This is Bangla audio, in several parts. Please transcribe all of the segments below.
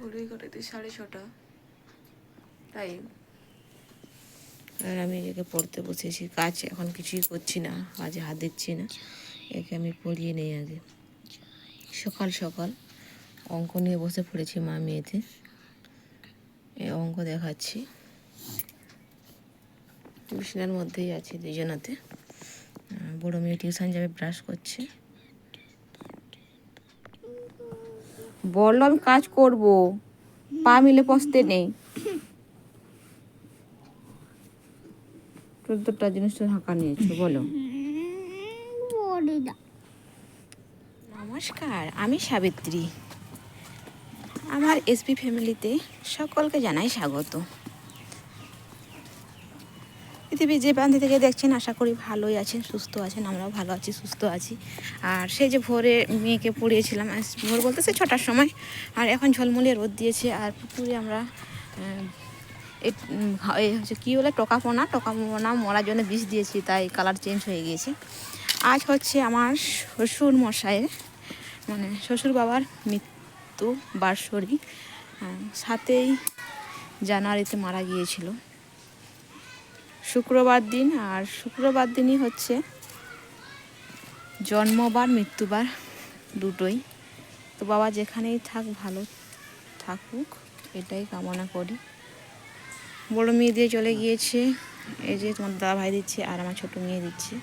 ঘড়ি কাটাতে 6:30 টাইম। আর আমি একে পড়তে বসেছি, কাজ এখন কিছুই করছি না, কাজে হাত দিচ্ছি না, একে আমি পড়িয়ে নেই আগে। সকাল সকাল অঙ্ক নিয়ে বসে পড়েছি মা মেয়েতে, এই অঙ্ক দেখাচ্ছি। টিউশনের মধ্যেই আছি দুজনাতে। বড়ো মেয়ে টিউশন যাবে, ব্রাশ করছে। বললো আমি কাজ করব, পা মিলে বসতে নেই। 14টা জিনিসটা ঢাকা নিয়েছো, বলো। নমস্কার, আমি সাবিত্রী। আমার এসপি ফ্যামিলিতে সকলকে জানাই স্বাগত। পৃথিবীর যে প্রান্তি থেকে দেখছেন আশা করি ভালোই আছেন, সুস্থ আছেন। আমরাও ভালো আছি, সুস্থ আছি। আর সেই যে ভোরে মেয়েকে পড়িয়েছিলাম, ভোর বলতে সে 6টার সময়, আর এখন ঝলমলিয়ে রোদ দিয়েছে। আর পুকুরে আমরা হচ্ছে কী বলে টোকা পোনা মরার জন্য বিষ দিয়েছি, তাই কালার চেঞ্জ হয়ে গিয়েছে। আজ হচ্ছে আমার শ্বশুর মশাইয়ের, মানে শ্বশুর বাবার মৃত্যু বার্ষিকী। 7ই জানুয়ারিতে মারা গিয়েছিল, শুক্রবার দিন। আর শুক্রবার দিনই হচ্ছে জন্মবার মৃত্যুবার দুটোই। তো বাবা যেখানেই থাক ভালো থাকুক, এটাই কামনা করি। বড় মেয়ে দিয়ে চলে গিয়েছে, এই যে তোমার দাদা ভাই দিচ্ছে, আর আমার ছোট মেয়ে দিচ্ছে।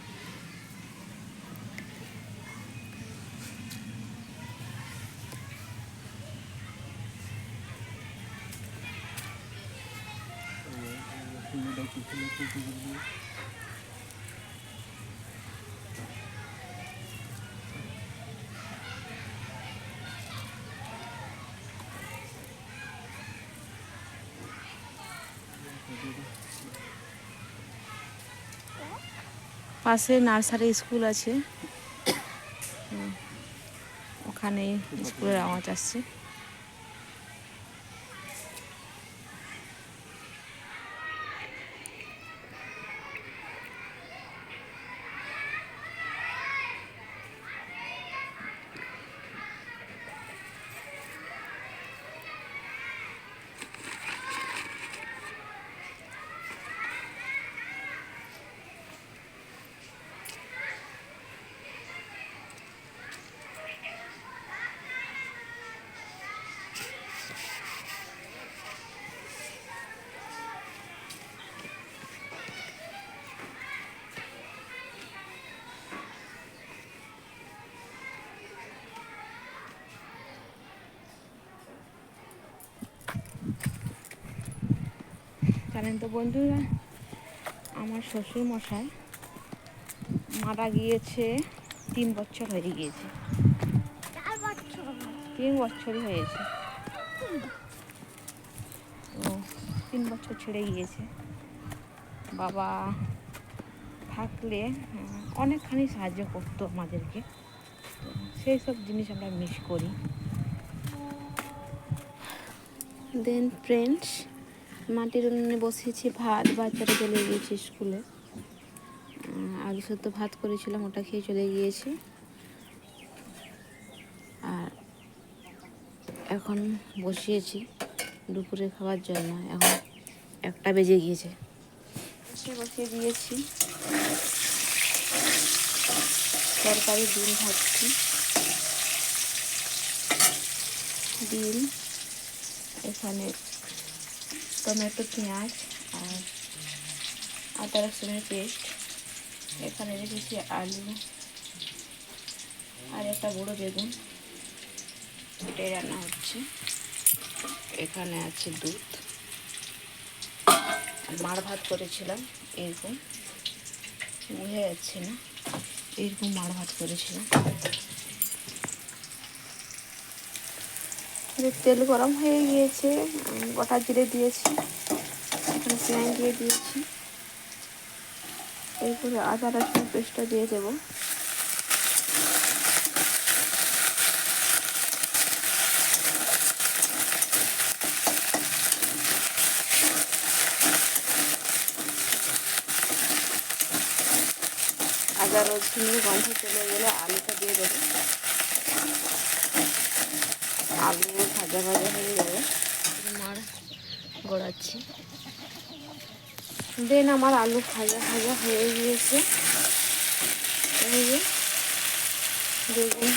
পাশে নার্সারি স্কুল আছে, ওখানে স্কুলের আওয়াজ আসছে। জানেন তো বন্ধুরা, আমার শ্বশুর মশাই মারা গিয়েছে 3 বছর হয়ে গিয়েছে। 3 বছরই হয়েছে, তো 3 বছর ছেড়ে গিয়েছে। বাবা থাকলে অনেকখানি সাহায্য করতো আমাদেরকে, তো সেই সব জিনিস আমরা মিস করি। দেন ফ্রেন্ডস, মাটির উনুনে বসিয়েছি ভাত, বাচ্চারা চলে গিয়েছে স্কুলে। আলু সেদ্ধ ভাত করেছিলাম, ওটা খেয়ে চলে গিয়েছে। আর এখন বসিয়েছি দুপুরে খাওয়ার জন্য, এখন 1টা বেজে গিয়েছে। বসিয়ে দিয়েছি তরকারি, ডিম ভাজছি। ডিম, এখানে টমেটো, পেঁয়াজ আর আদা রসুনের পেস্ট, এখানে রেখেছি আলু আর একটা বড় বেগুন, এটাই রান্না হচ্ছে। এখানে আছে দুধ, মাড় ভাত করেছিলাম, এরকম বোঝা যাচ্ছে না, এরকম মাড় ভাত করেছিলাম। তেল গরম হয়ে গিয়েছে, গোটা জিরে দিয়েছি, এখানে পেঁয়াজ দিয়ে দিয়েছি, এরপরে আদা রসুন পেস্টটা দিয়ে দেবো। আদা রসুনের গন্ধ চলে গেলে আলুটা দিয়ে দেবো। আলু ভাজা ভাজা হয়ে যাবে। পাচ্ছি। দেন আমার আলু ভাজা ভাজা হয়ে গিয়েছে। এই যে দেখুন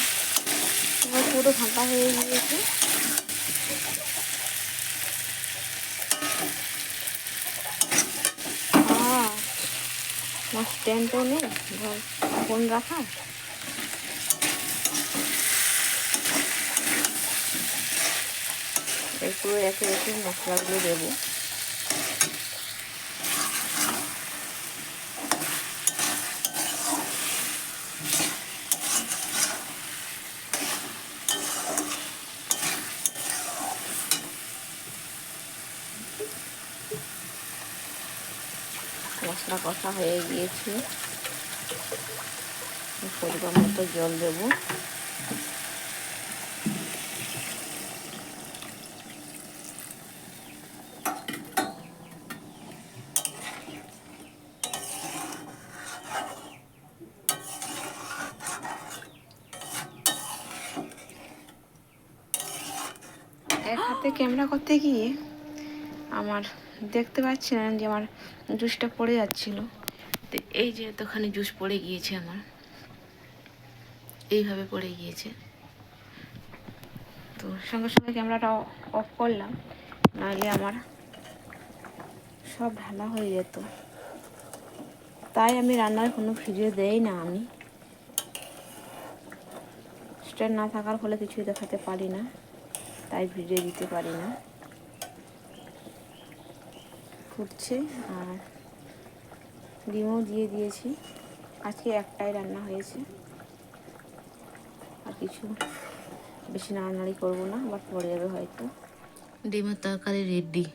আমার পুরো ফাঁকা হয়ে গিয়েছে। আমার স্ট্যান্ডও নেই ফোন রাখা। একটু একে একে মশলাগুলো দেবো। মশলা কষা হয়ে গিয়েছে, পরিমাণ মতো জল দেবো। এক হাতে ক্যামেরা করতে গিয়ে আমার দেখতে পাচ্ছিলেন যে আমার জুসটা পড়ে যাচ্ছিল। তো এই যে এতখানি জুস পড়ে গিয়েছে, আমার এইভাবে পড়ে গিয়েছে। তো সঙ্গে সঙ্গে ক্যামেরাটা অফ করলাম, নাহলে আমার সব ঢালা হয়ে যেত। তাই আমি রান্নার কোনো ভিডিও দেই না। আমি স্ট্যান্ড না থাকার ফলে কিছুই দেখাতে পারি না, তাই ভিডিও দিতে পারি না। ফুটছে আর ডিমও দিয়ে দিয়েছি। আজকে একটাই রান্না হয়েছে, আর কিছু বেশি নাড়ানাড়ি করবো না, আবার পড়ে যাবে হয়তো। ডিমের তরকারি রেডি।